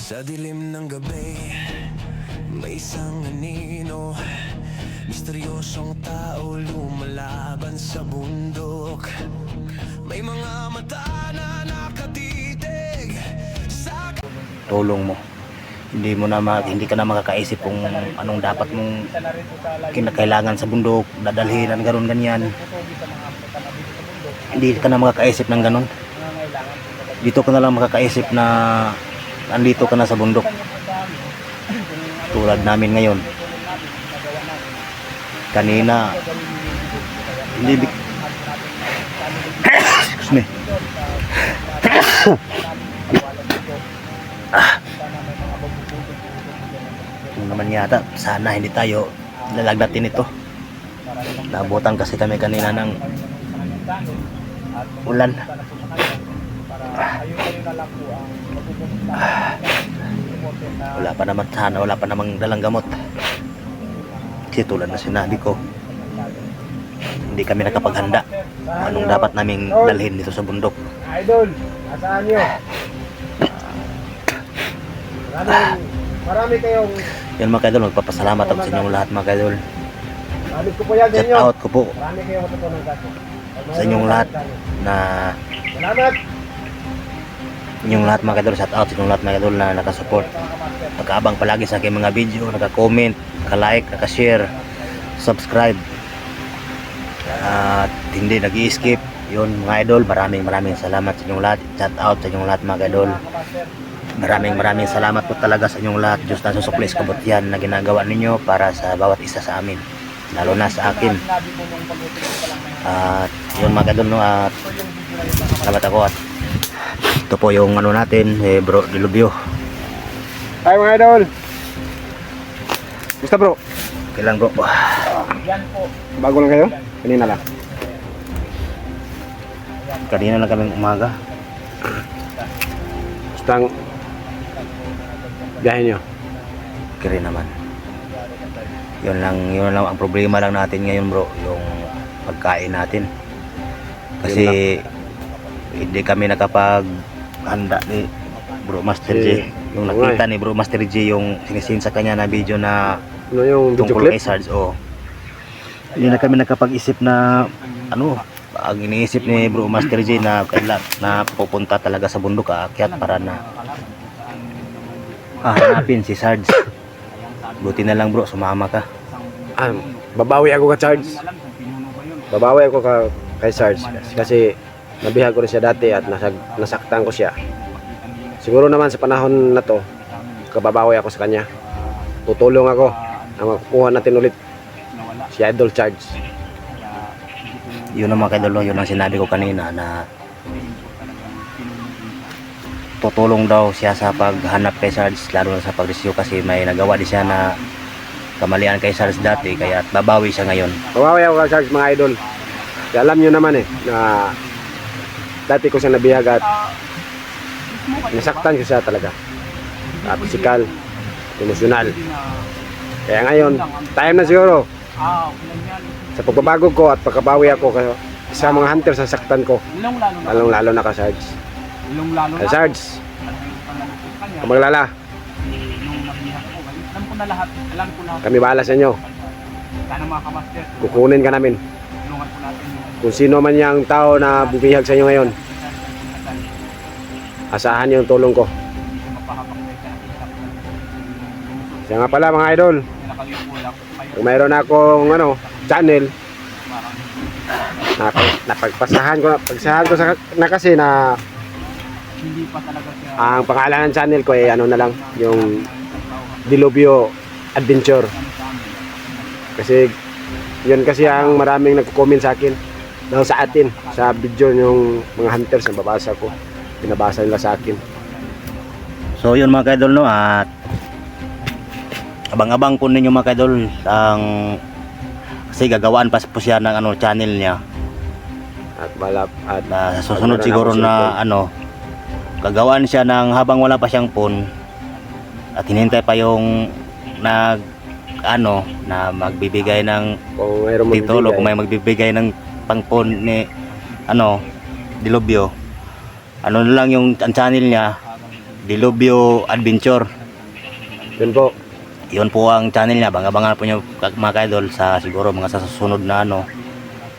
Sa dilim ng gabi, may isang anino, misteryosong tao lumalaban sa bundok. May mga mata na nakatitig sa tulong mo. Hindi ka na makakaisip kung anong dapat mong kinakailangan sa bundok, dadalhin ang ganon ganyan. Hindi ka na makakaisip ng ganon. Dito ka na lang makakaisip na andito ka na sa bundok. Tulad namin ngayon. Kanina hindi excuse me. Naman yata, sana hindi tayo lalagnatin ito. Nabutan kasi kami kanina ng ulan. Wala pa naman sana, wala pa namang dalang gamot. Kasi tulad na sinabi ko, hindi kami nakapaghanda anong dapat naming dalhin dito sa bundok. Idol, asaan nyo? Marami kayong Yan mga kaidol, magpapasalamat ako sa inyong lahat mga kaidol. sabi ko po yan sa Shout inyo. out ko po Marami kayong matutunan kaso. sa inyong lahat na Salamat. inyong lahat mga kaidol. Shout out sa inyong lahat mga kaidol na nakasupport, nakaabang palagi sa aking mga video, naka-comment, naka-like, naka-share, subscribe at hindi nag-i-skip. Yun mga idol, maraming salamat sa inyong lahat. Shout out sa inyong lahat mga kaidol. Maraming salamat po talaga sa inyong lahat. Diyos na susuklis kabutihan na ginagawa ninyo para sa bawat isa sa amin, lalo na sa akin. At yun mga kaidol, no, at salamat ako. At ito po yung ano natin, bro Dilubyo. Hi mga idol. Gusto bro? Kailan bro? Bago lang kayo? Kanina lang. Kanina lang kaming umaga. Gustang biyahe nyo. Kiri naman. Yun lang ang problema lang natin ngayon bro, yung pagkain natin. Kasi hindi kami nakapaghanda ni Bro Master J. Yung nakita ni Bro Master J yung sinisin sa kanya na video na Ano yung video tungkol clip? kay Sarge. Hindi na kami nakapag-isip na ano, ang iniisip ni Bro Master J na kailan na pupunta talaga sa bundok aakyat para na hanapin si Sarge. Buti na lang bro, sumama ka. Babawi ako ka Charge. Babawi ako kay Sarge kasi nabihag ko rin siya dati at nasaktan ko siya. Siguro naman sa panahon na to, kababawi ako sa kanya. Tutulong ako na makukuha natin ulit si Idol Charge. Yun ang mga kaidol, yun ang sinabi ko kanina na tutulong daw siya sa paghanap kay Sarge, lalo na sa pagrescue kasi may nagawa din siya na kamalian kay Sarge dati, kaya babawi siya ngayon. Babawi ako kay Sarge mga idol. Kaya alam nyo naman na dati ko siya nabihag at nasaktan ko siya talaga. Physical, emosyonal. Kaya ngayon, time na siguro sa pagbabago ko at pagkabawi ako sa mga hunter sa saktan ko, lalong-lalo na ka Sarge. Kay Sarge, kung maglala, kami bahala sa inyo. Kukunin ka namin. Kung sino man yung tao na bubihag sa inyo ngayon, asahan yung tulong ko. Kaya nga pala mga idol, kung mayroon akong channel, pagsahan ko na kasi na ang pangalan ng channel ko ay na lang, yung Dilubyo Adventure. Kasi yun kasi ang maraming nagko-comment sa akin daw sa atin sa video yung mga hunters na babasa ko, pinabasa nila sa akin. So yun mga kaidol, no, at abang-abang po ninyo mga kaidol ang kasi gagawaan pa po siya ng channel niya. At Sa susunod siguro na gagawaan siya ng habang wala pa siyang phone at hinintay pa yung na magbibigay ng kung mayroong titulo, kung may magbibigay ng pang phone ni Dilubyo. Na lang yung channel niya, Dilubyo Adventure. Yun po. Yun po ang channel niya. Banga-bangan po nyo mga ka-idol sa siguro mga sa susunod na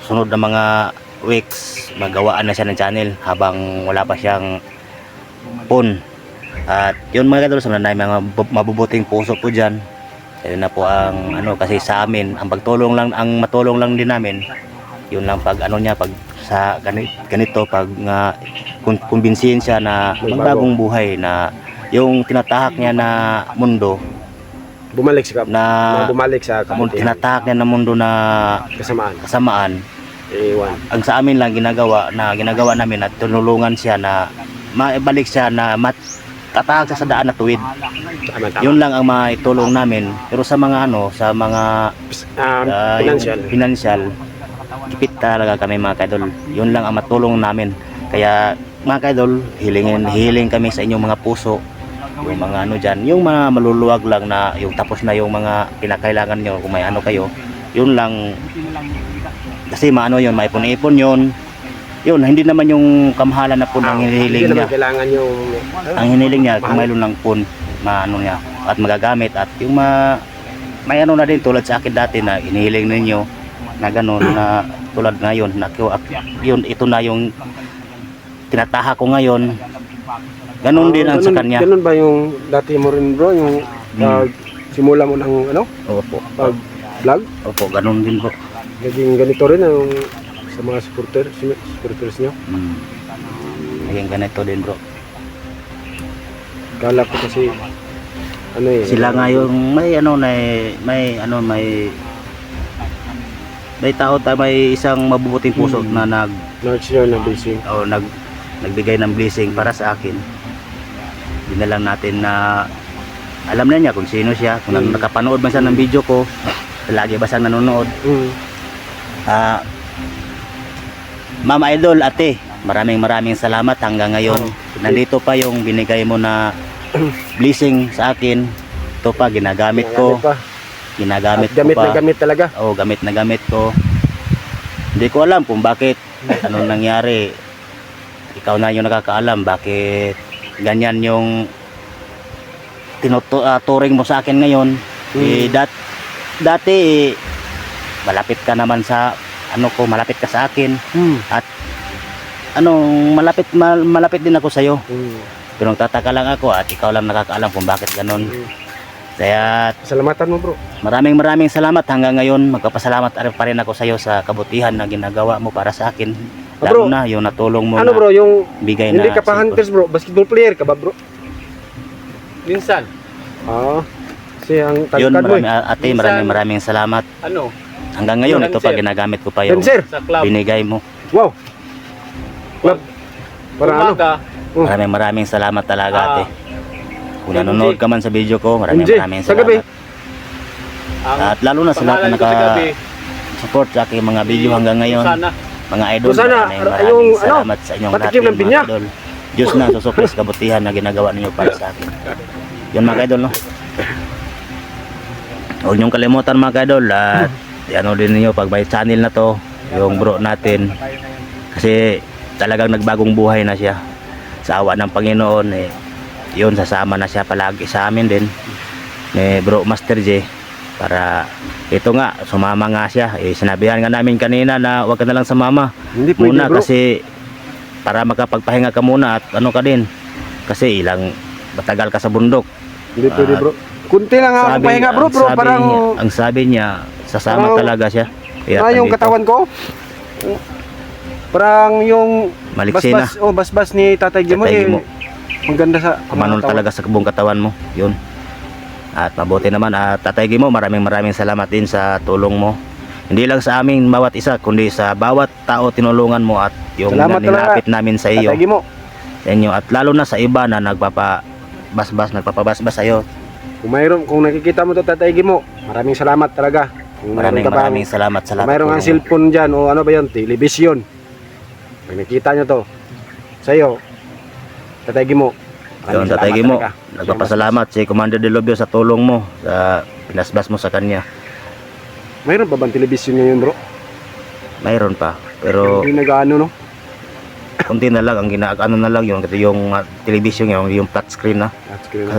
sunod na mga weeks magawaan na siya ng channel habang wala pa siyang phone. At yun mga ka-idol, sa mga mabubuting puso po dyan. Ayun na po ang kasi sa amin ang pagtulong lang, ang matulong lang din namin yun lang pag pag sa ganito pag kumbinsihin siya na magbagong buhay, na yung tinatahak niya na mundo Bumalik sa tinatahak niya na mundo na kasamaan. Iwan. Ang sa amin lang ginagawa namin at tinulungan siya na maibalik siya na tatahak siya sa daan na tuwid. Tama. Yun lang ang maitulong namin. Pero sa mga financial, kipit talaga kami mga kaidol. Yun lang ang matulong namin. Kaya mga kaidol, hiling kami sa inyong mga puso. Yung mga dyan, yung mga maluluwag lang na yung tapos na yung mga pinakailangan nyo, kung may kayo, yun lang. Kasi yun, may ipon-ipon yun. Yun, hindi naman yung kamahalan na pun ang hinihiling niya. Kailangan yung Ang hinihiling niya, kung mayroon lang pun, niya, at magagamit. At yung may na din, tulad sa akin dati na hinihiling ninyo, na gano'n, na tulad ngayon, yun, ito na yung tinataha ko ngayon. Ganun din ang sa kanya. Ganun ba yung dati mo rin bro, yung simula mo ng Opo. vlog? Opo, ganun din po. Naging ganito rin ang sa mga supporters nyo? Naging ganito din bro. Kala ko kasi Sila nga yung may tao may isang mabubuting puso na nag-share ng blessing. nagbigay ng blessing para sa akin. Hindi na lang natin na alam na niya kung sino siya, kung nakapanood man siya ng video ko, lagi ba siyang nanonood. Mama Idol, ate, maraming salamat hanggang ngayon. Nandito pa yung binigay mo na blessing sa akin. Ito pa, ginagamit ko. Ginagamit ko pa. Gamit talaga. Oo, gamit na gamit ko. Hindi ko alam kung bakit, anong nangyari. Ikaw na yung nakakaalam bakit ganyan yung turing mo sa akin ngayon. Dati malapit ka naman sa malapit ka sa akin. At malapit din ako sa iyo. Pero nagtataka lang ako at ikaw lang nakakaalam kung bakit ganon. Kaya salamatan mo bro. Maraming salamat hanggang ngayon. Magpapasalamat pa rin ako sa iyo sa kabutihan na ginagawa mo para sa akin. Lalo na yung natulong mo bro, yung bigay hindi ka pa hunters bro, basketball player ka ba bro? Minsan. Kasi ang yun, tagkad mo ate, maraming salamat. Hanggang ngayon, ito pa ginagamit ko pa yung Sa club. binigay mo. Wow. Club. Para Maraming salamat talaga ate. Kung nanonood ka man sa video ko, maraming sa gabi. salamat. At lalo na sa lahat na naka-support sa aking mga video hanggang ngayon. Mga idol, maraming salamat sa inyong lahat ng mga idol. Diyos na susuplis kabutihan na ginagawa ninyo para sa akin. Yun mga idol, no? Huwag niyong kalimutan mga idol at din niyo pag may channel na to, yung bro natin. Kasi talagang nagbagong buhay na siya. Sa awa ng Panginoon, yun, sasama na siya palagi sa amin din. Bro Master J. Para ito nga, sumama nga siya. Sinabihan nga namin kanina na huwag ka na lang sumama. Hindi pwede, muna bro. Kasi para makapagpahinga ka muna at ka din. Kasi matagal ka sa bundok. Hindi pwede bro. Kunti lang ako pahinga bro, parang ang sabi niya, sasama talaga siya. Kaya yung katawan ko. Parang yung maliksi na. Basbas ni Tatay Gimo maganda sa kumanon talaga sa buong katawan mo. Yun. At mabuti naman at Tatay Gimo, maraming salamat din sa tulong mo. Hindi lang sa aming bawat isa, kundi sa bawat tao tinulungan mo at yung nilapit namin sa iyo. Tatay Gimo. Sa inyo at lalo na sa iba na nagpapabasbas sa iyo. Kung nakikita mo to Tatay Gimo, maraming salamat talaga. Maraming salamat sa lahat. Mayroong ang cellphone diyan o ano ba 'yon? Television. Pag nakita nyo to sa iyo, Tatay Gimo. Yun, Tatay Gimo, nagpapasalamat si Commander Dilubyo sa tulong mo, sa pinasbas mo sa kanya. Mayroon ba bang television ngayon bro? Mayroon pa, pero hindi nag-ano no? Kunti na lang ang ano na lang yung television yung flat screen na. At screen.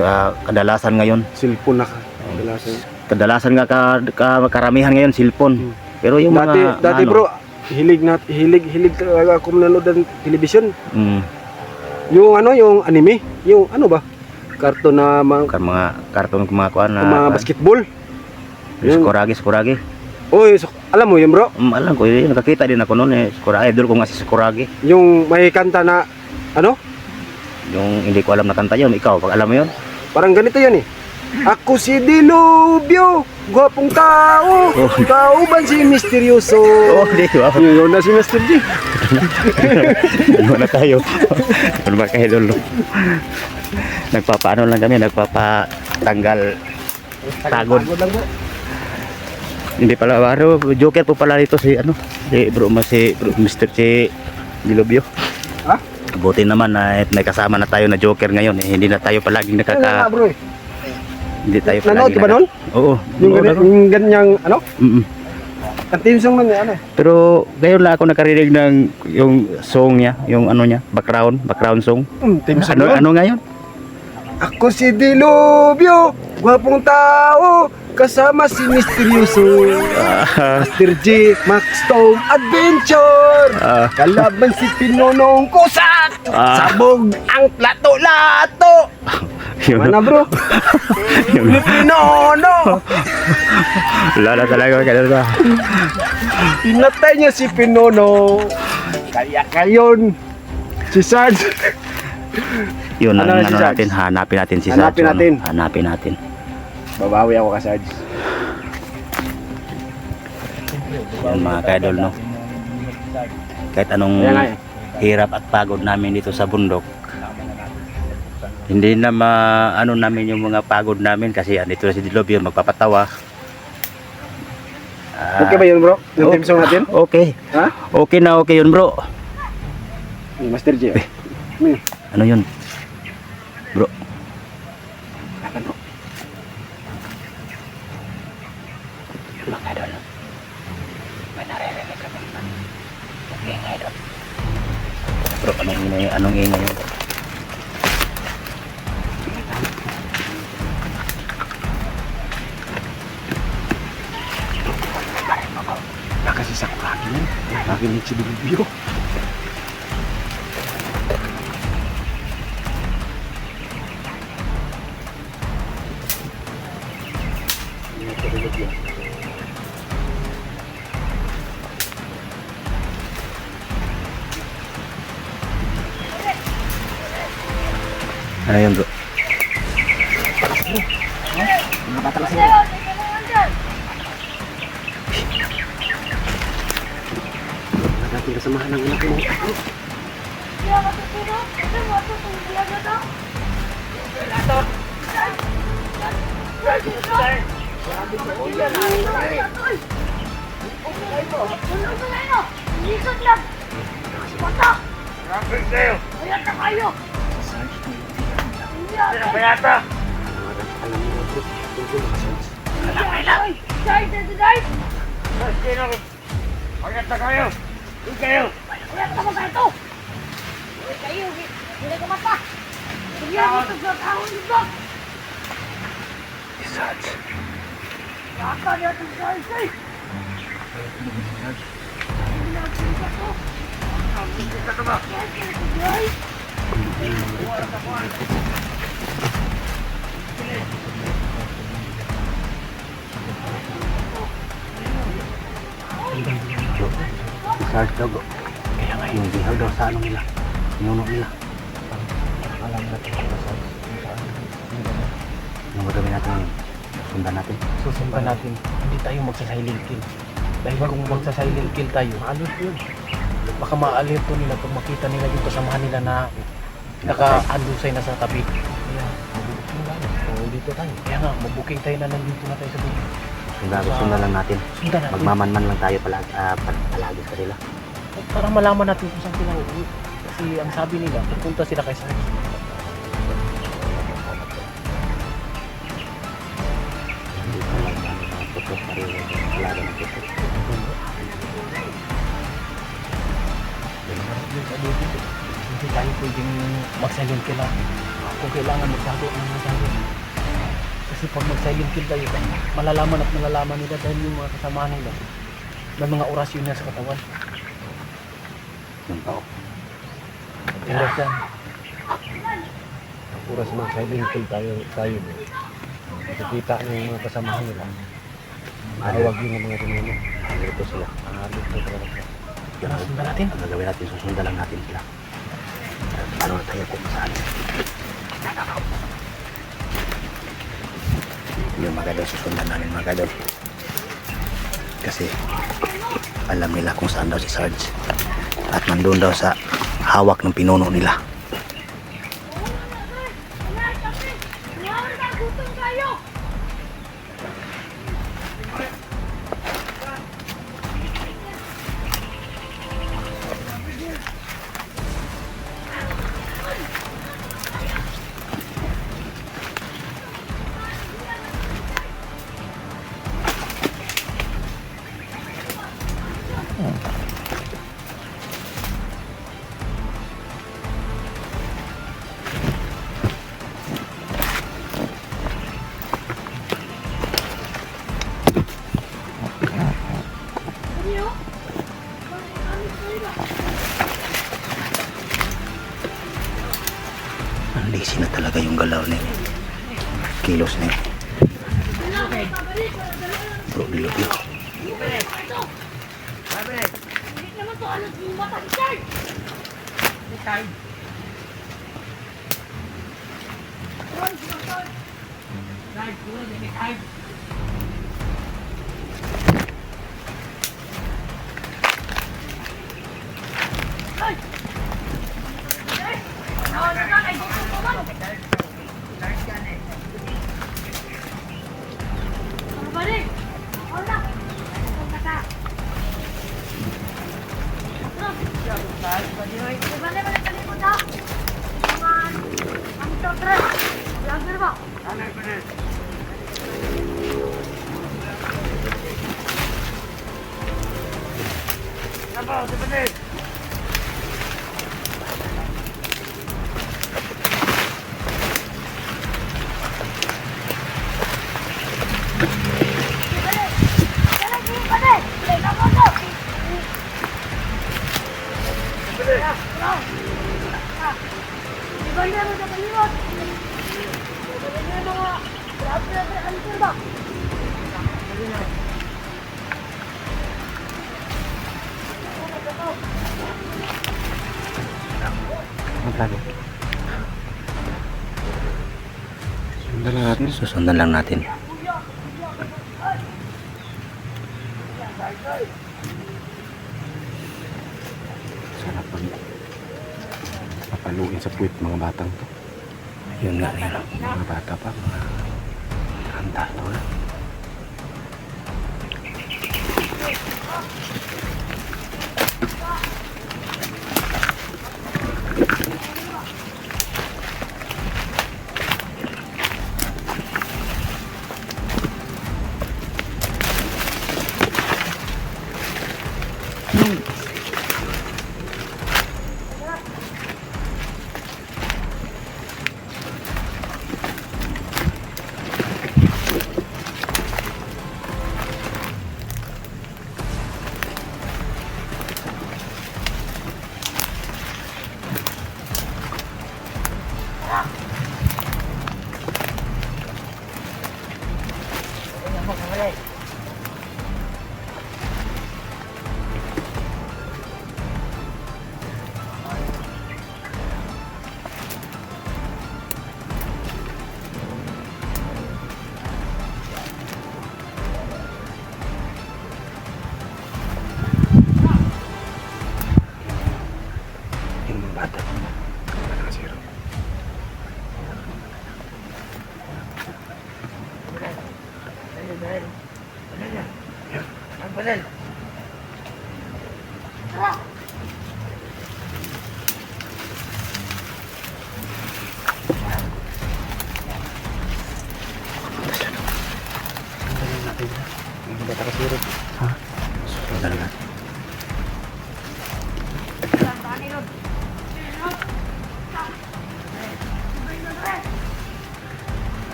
Kadalasan ngayon. Cellphone na ka. Kadalasan nga karamihan ngayon cellphone. Pero yung Dati ano, bro, hilig talaga ako manonood ng television. mm, Yung ano, yung anime, yung ano ba? Karton na mga karton mga kuan na mga basketball. Yun. Skuragi. Oy, alam mo yun bro? Alam ko yun, nakakita din ako noon Skuragi, idol ko nga si Skuragi. Yung may kanta na ano? Yung hindi ko alam na kanta yun, ikaw pag alam mo yun. Parang ganito yan eh. Ako si Dilubyo, gwapong tao. Tao ba si misteryoso? Di ba? Yun na si Mr. G. Ano na tayo? Ano ba kayo idol? Nagpapaano lang kami, nagpapatanggal pagod. Hindi pala, joker po pala dito si Mr. Si Dilubyo. Ha? Buti naman na may kasama na tayo na joker ngayon hindi na tayo palaging Bro. hindi tayo Nanood ka ba nun? Oo. Yung ganyang ano? Ang team song nun ano? Pero ngayon lang ako nakarinig ng yung song niya, yung ano niya, background song. Team song nun? Ano ngayon? Ako si Dilubyo, gwapong tao, kasama si Misteryoso. Mr. G, Max Stone Adventure. Kalaban si Pinonong Kusak. Sabog ang plato-lato. Mana bro? Ni Pinono. Lala talaga kaya Pinatay niya si Pinono. Kaya kayon si Sarge. yun Ano ang si ano Sarge? natin, hanapin natin si Hanapin Sarge. natin. Hanapin natin. Babawi ako ka Sarge. Yan mga kaidol, no? Kahit anong Ayan nga eh. hirap at pagod namin dito sa bundok, hindi na ano namin yung mga pagod namin kasi andito na si Dilubyo magpapatawa. Okay ba yun bro? Yung team song natin? Okay. Ha? Okay na okay yun bro. Master G. Ano yun? Bro. Ano? Mga idol. May naririnig kami. Okay nga idol. Bro, anong ingay yun? Baka si Sakuragi yan. Nakinig si Dilubyo. Ano yun bro? Natin kasamahan ng anak mo. Sarge daw bro. Kaya nga yung dihaw daw sa ano nila. Pinuno nila. Alam natin kung Sarge. Yung gagawin natin yun. Sundan natin. Susundan natin, hindi tayo magsa-silent kill. Dahil kung magsa-silent kill tayo, alert yun. Baka ma-alert po nila pag makita nila yung kasamahan nila na naka-andusay na sa tabi. Kaya, mabubuking tayo. O, dito tayo. Kaya nga, mabuking tayo na nandito na tayo sa buhay. Sundan lang natin. Sundan natin. Magmamanman lang tayo palagi sa kanila. Para malaman natin kung saan sila uuwi. Kasi ang sabi nila, pupunta sila kay Sarge. Hindi pa lang puto pa rin alaga ng puto. Yung sa dito. kung kailangan magsabi ang magsabi. Kasi pag mag-silent kill tayo, malalaman at malalaman nila dahil yung mga kasama nila may mga orasyon na sa katawan. Yung tao. Oras yan. Oras mag-silent kill tayo. Nakikita niyo yung mga kasamahan nila. Mahawag yun ng mga pinuno. Ito sila. Dito talaga sila. Tara, sundan natin. Ang gagawin natin, susundan lang natin sila. Paano na tayo kung saan? Yung mga kadol, susundan namin mga kadol. Kasi alam nila kung saan daw si Sarge. At nandun daw sa hawak ng pinuno nila. Ang lazy na talaga yung galaw niya. Kilos niya. Bro, dilo. Susundan lang natin. Sana papaluin sa puwit mga batang to. Yun nga yun. Mga bata pa. Mga handa to. Yung mga bata. Nakasiro. Yung bata kasiro. Susundan lang natin.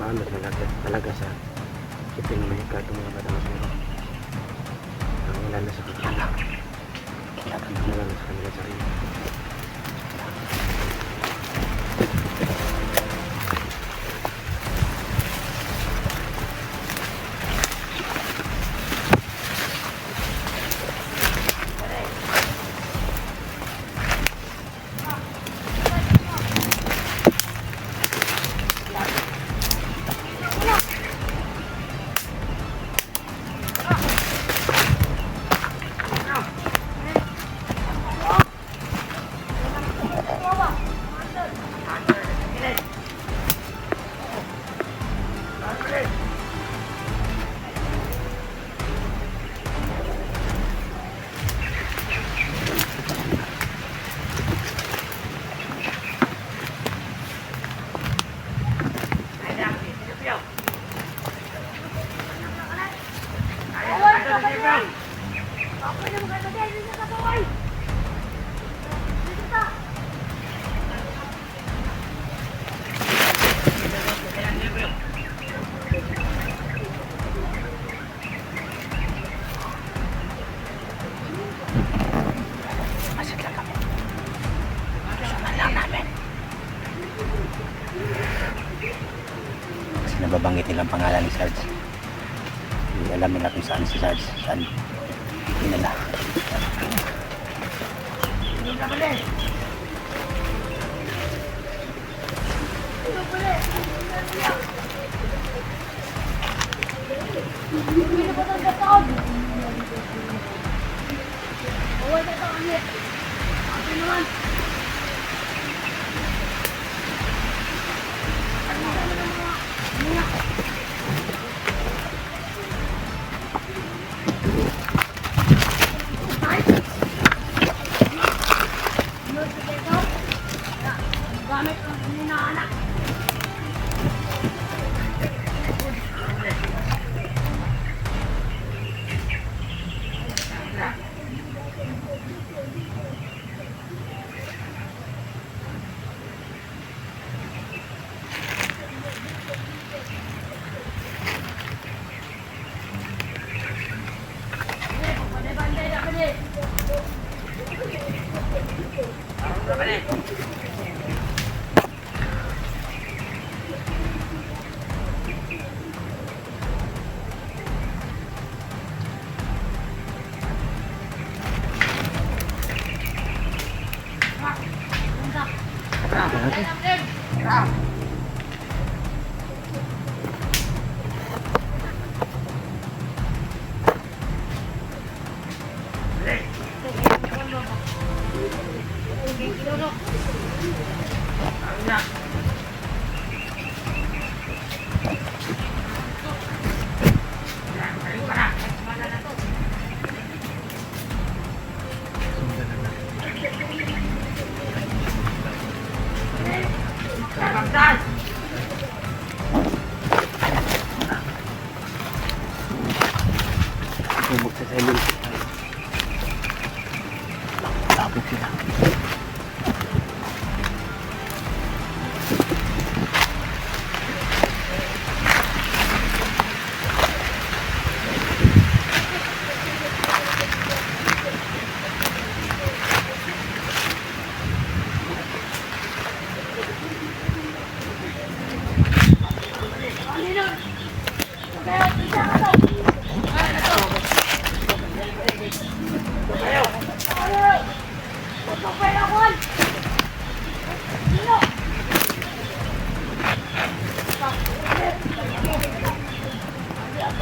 paano talaga sa shipping na mahika itong mga batang pero wala na sa kanila. Wala na sa kanila sarili. Kasi nababanggit nilang pangalan ni Sarge. Hindi alam nila kung saan si Sarge. Saan dinala. Magsasailin ko tayo. Tapos sila.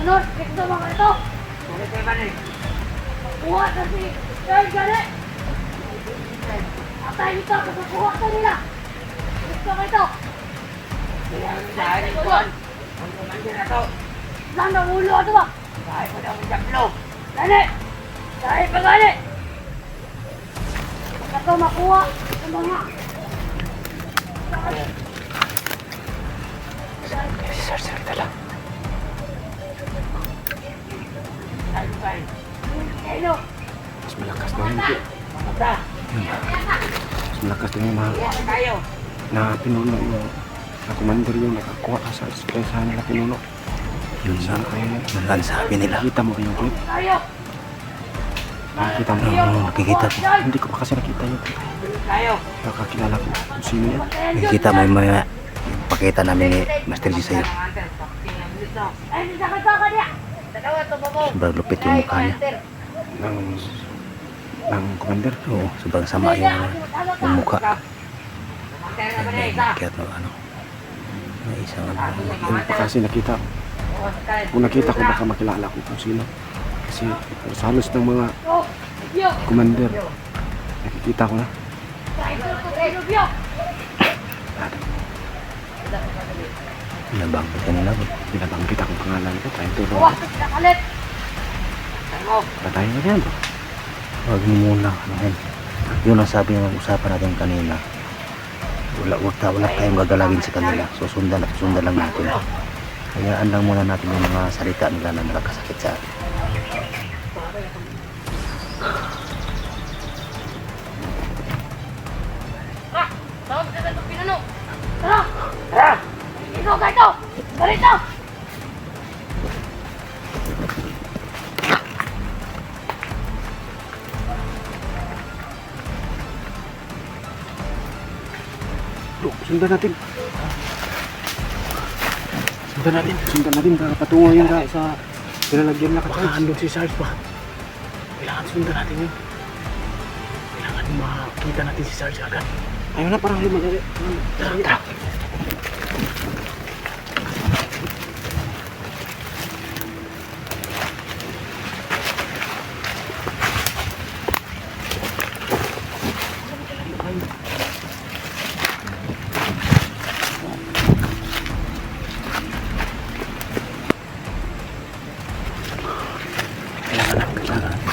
Ano? Ito mga ito! Kuha na si Charles gani! Atay nito kasi kuha ka nila! Ito ka ito! Saan ang ulo ito ba? Dahil ko na ang jablo! Gani! Dahil pa gani! Ito makuha sa mga Sarge lang. Hello! Mas malakas daw yung mas malakas daw yung mga na pinuno yung Ang commander yung nakakuha ka sa sa nila pinuno. Yun lang sabi nila. Nakita mo ba yung clip? Tayo! Nakita mo? Oo, nakikita ko. Hindi ko pa kasi nakita yung clip. Tayo! Nakakilala ko kung sino yan. Nakikita mo yung mga pakita namin ni Master G sa'yo. Ay, hindi sa ka niya! Dalawa to babo! Sobrang lupit yung mukha niya. Ng commander. Oo, sobrang sama yung mukha. Pantera ba niya isa? Kaya ano, may isang ano. Hindi pa kasi nakita. Kung nakita ko baka makilala ko kung sino. Kasi halos ng mga Oh! Yo! commander. Nakikita ko na. Nabanggit ka nila ba? Binabanggit akong pangalan ko. Tayong tulong. Wah! Nakalit! Ano? Patay na yan. Huwag mo muna. Ano yan? Yun ang sabi ng usapan natin kanina. Wala tayong gagalawin sa kanila. So sundan lang natin. Hayaan lang muna natin yung mga salita nila na nakakasakit sa atin. Ah! Tawag na itong pinuno! Tara! Tara! Ito ka ito! Ganito! Bro, sundan natin. Sundan natin para patungo yun sa pinalagyan na Baka ka-charge. andun si Sarge pa. Kailangan sundan natin yun. Kailangan makita natin si Sarge agad. Ayaw na, parang lumagali. Tara.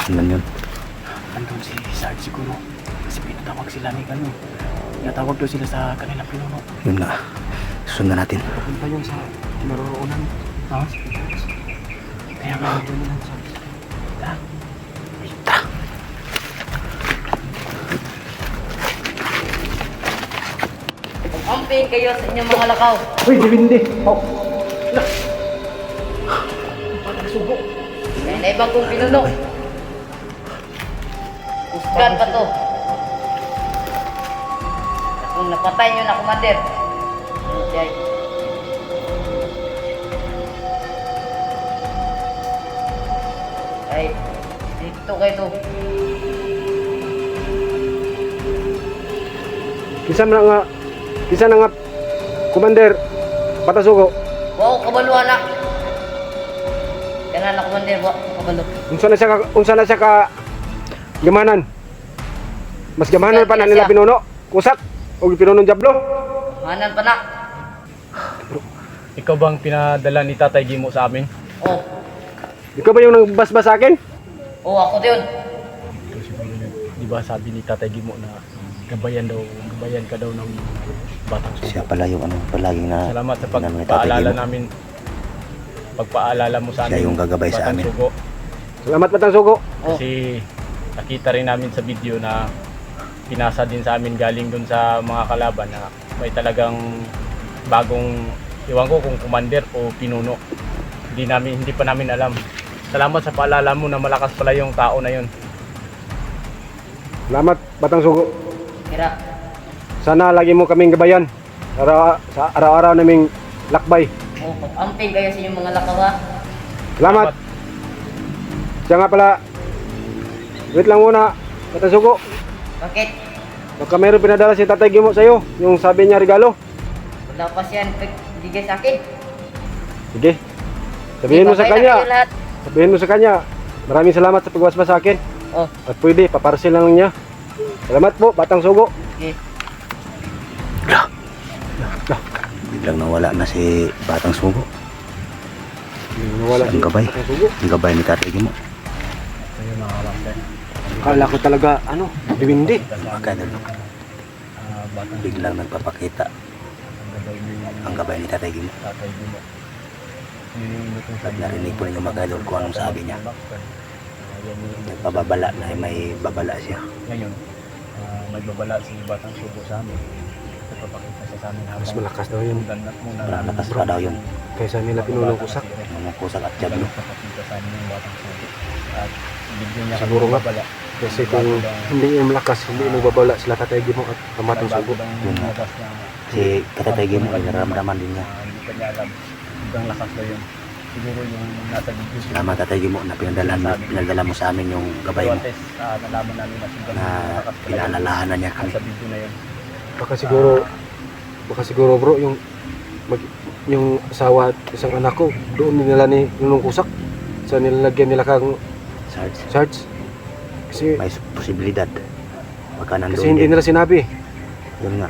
Sundan yun. Andun si Sarge siguro. Kasi pinatawag sila ni Kano. Pinatawag daw sila sa kanilang pinuno. Yun nga. Sundan natin. Punta yun sa naroroonan. Ha? Kaya nga andun nila sa... Tara. Amping kayo sa inyong mga lakaw! Uy, Divindi! Oh, Kaya na ibang kong pinuno! Usgan pa to! Kung napatay nyo na, Commander! Ay. Ay, dito kayo to. kisa na nga, commander, patasugo. Wow, kabalo na! Kaya na, Commander, wow, kabalo. Unsa na siya ka gamanan. Mas gamanan pa na nila pinuno. Kusak o pinuno Diablo. Hanan pa na! Ikaw bang pinadala ni Tatay Gimo sa amin? Oh, Ikaw ba yung nagbasbas sa akin? oh, ako din. Di ba sabi ni Tatay Gimo na gabayan ka daw ng batang sugo. Siya pala yung ano, palaging na... Salamat sa ano ni Tatay pagpaalala Gimo. namin. Pagpaalala mo sa amin. Siya yung gagabay sa Batang amin. Sugo. Salamat Batang Sugo. Oh, Kasi nakita rin namin sa video na pinasa din sa amin galing dun sa mga kalaban na may talagang bagong, iwan ko kung commander o pinuno. Hindi pa namin alam. Salamat sa paalala mo na malakas pala yung tao na yun. Salamat Batang Sugo. kira. Sana lagi mo kaming gabayan. Sa araw-araw naming lakbay. Oh, pag-amping kayo sa inyong mga lakaw, ha? Salamat. Siya nga pala. Wait lang muna. Batang Sugo. Bakit? Baka mayroon pinadala si Tatay Gimo sa'yo. Yung sabi niya regalo. Wala pa siya bigay sa akin. Sige. Sabihin mo sa Babay na kanya. kayo lahat. Sabihin mo sa kanya. Maraming salamat sa pagwasba sa akin. Oh, At pwede, paparcel lang niya. Salamat po, Batang Sugo. okay. Biglang nawala na si Batang Sugo. Nawala Ang gabay. Batang Sugo. Ang gabay ni Tatay Gimo. Ayun mga kalamdan. Kala ko talaga, diwindi. Makadal. Batang Biglang nagpapakita ang gabay ni Tatay Gimo. Tatay Gimo. At narinig po ninyo mga idol kung anong sabi niya. Nagpababala na may babala siya. Ngayon, may babala si Batang Sugo sa amin. Nagpapakita siya sa amin habang Mas malakas daw yun. Malakas pa daw yun. Kaysa nila pinunong kusak. Mga kusak at jablo. Nagpapakita sa amin yung batang sulit. At bigyan niya Siguro nga. babala. Kasi kung hindi yung malakas, hindi yung babala sila Tatay Gimo at Kamatang Sugo. Yun nga. Si Katatay Gimo, nararamdaman din niya. Hindi pa niya alam. Hanggang lakas daw yun. Siguro yung nasa video. Salamat Tatay Gimo na pinadala mo sa amin yung gabay mo. Nalaman namin na sobrang Na lakas pala pinaalalahan na niya kami. sa video na yun. Baka siguro bro, yung asawa at isang anak ko, doon nila ni Nunong Kusak. Sa nilalagyan nila kang Sarge, charge. Kasi, may posibilidad. Baka nandun kasi hindi din. nila sinabi. Yun nga.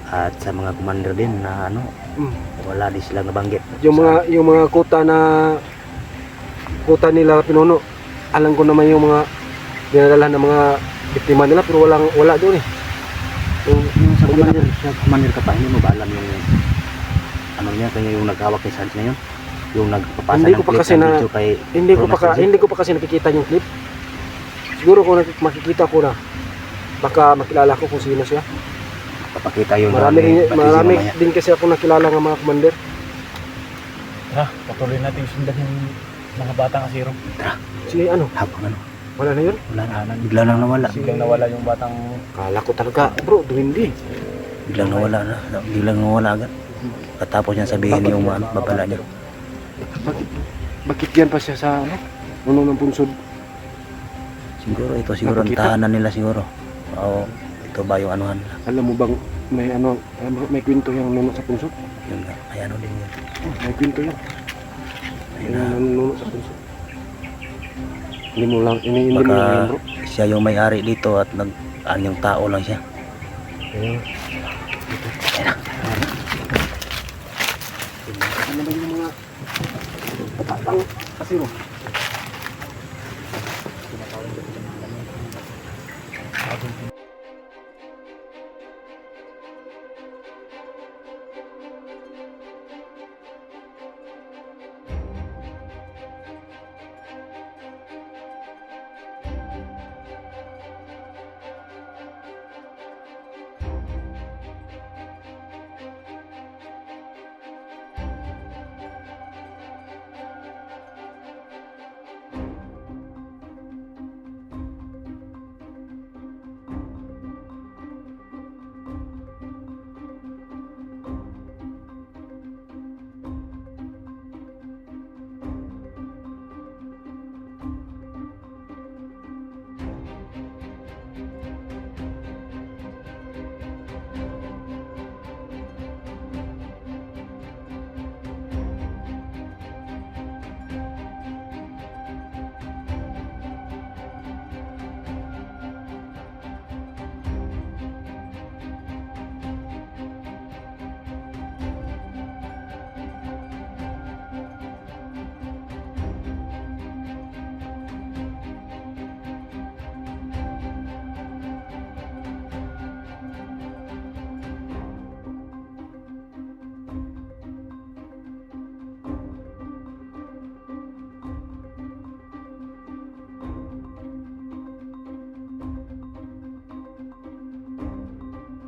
At sa mga commander din na ano, wala din silang nabanggit. Yung mga kuta nila pinuno, alam ko naman yung mga dinadala ng mga biktima nila pero wala doon eh. Yung sa commander ka pa, hindi mo ba alam yung ano niya, kaya yung naghawak kay Sarge ngayon? Yung nagpapasa Hindi ng ko pa clip kasi ng na- video kay Hindi ko pa kasi nakikita yung clip. Siguro kung makikita ko na, baka makilala ko kung sino siya. papakita yung Marami mamaya. din kasi ako nakilala ng mga commander. Tara, patuloy natin sundan yung mga batang asiro. Si ano, Habang ano, wala na yun? wala na. Bigla nang nawala. Biglang nawala yung batang Kala ko talaga, bro, duwindi. Biglang nawala na. Biglang nawala agad. Katapos niya sabihin yung babala niya. Bakit yan pa siya sa ano? Nunong ng punsod. Siguro ito, siguro ang Napakita. tahanan nila siguro. O ito ba yung anuhan nila? Alam mo bang may kwento yung nuno sa punsod? Yun nga, ay ano din yun. May kwento yan. Ayun Yung na. nuno sa punsod. Hindi mo lang yan, Baka bro. siya yung may-ari dito at yung tao lang siya. Ayun. Ano ba yung mga batang asiro?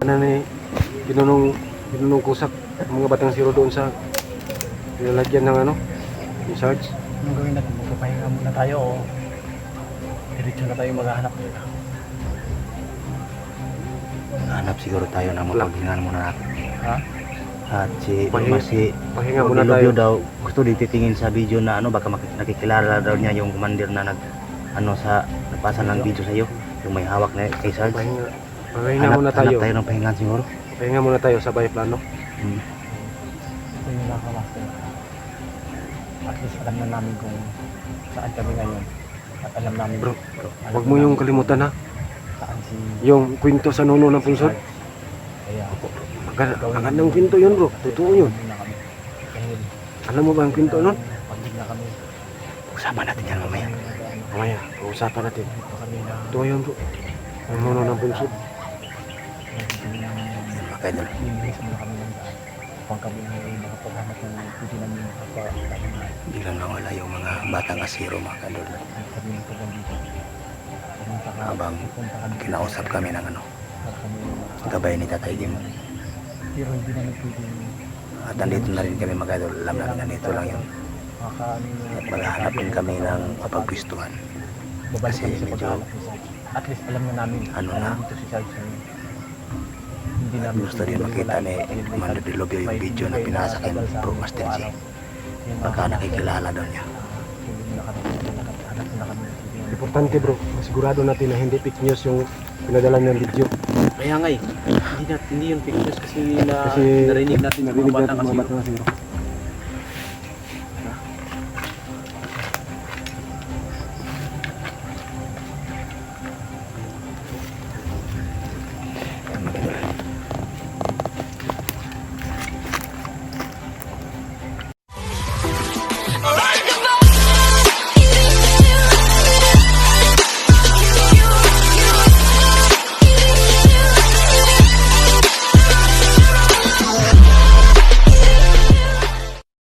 Ano ni Binunong Kusak ang mga batang siro doon sa nilalagyan ng ano, yung Sarge. Anong gawin natin? Magpapahinga muna tayo o diretso na tayo maghahanap nila. Hanap siguro tayo na mapaghingan muna natin. Ha? At si Pahinga muna tayo. daw gusto titingin sa video na ano, baka nakikilala daw niya yung commander na nagpasa ng video sa iyo, yung may hawak na kay Sarge. Pahinga muna tayo. Hanap tayo ng pahingan siguro. Pahinga muna tayo, sabay plano. Ito yung nakamaster. At least alam na namin kung saan kami ngayon. At alam namin Bro, alam Huwag mo na yung namin kalimutan ha. saan si Yung kwento sa nuno ng punsod. Kaya Magandang kwento yun bro. Totoo yun. pag na kami. Dahil Alam mo ba ang kwento nun? pag na kami. Usapan natin yan mamaya. Mamaya, pag-usapan natin. Dito kami na Totoo yun bro. Ang nuno ng punsod. Mga idol. Lilinis muna kami ng daan. Upang kami ay makapaghanap ng pwede namin makapaghanap. Biglang nawala yung mga batang asiro mga kadol. Kami yung tagang dito. Habang kinausap kami ng ano, gabay ni Tatay Gimo. Pero hindi namin pwedeng At nandito na rin kami mga idol. Alam namin nandito lang yun. makaano na At maghahanap din kami ng mapagpistuhan. babalik kasi kami sa medyo, paghahanap ni Sarge. At least alam na namin ano na, dito si Sarge ngayon. Hindi At namin gusto din makita ni Mando de Lobio yung video na pinasa kay Bro Master G. Pagka nakikilala daw niya. Importante bro, masigurado natin na hindi fake news yung pinadala ng video. Kaya nga eh, hindi yun fake news kasi, Kasi narinig natin ng mga narinig bata natin kasi mga bata kasi bro.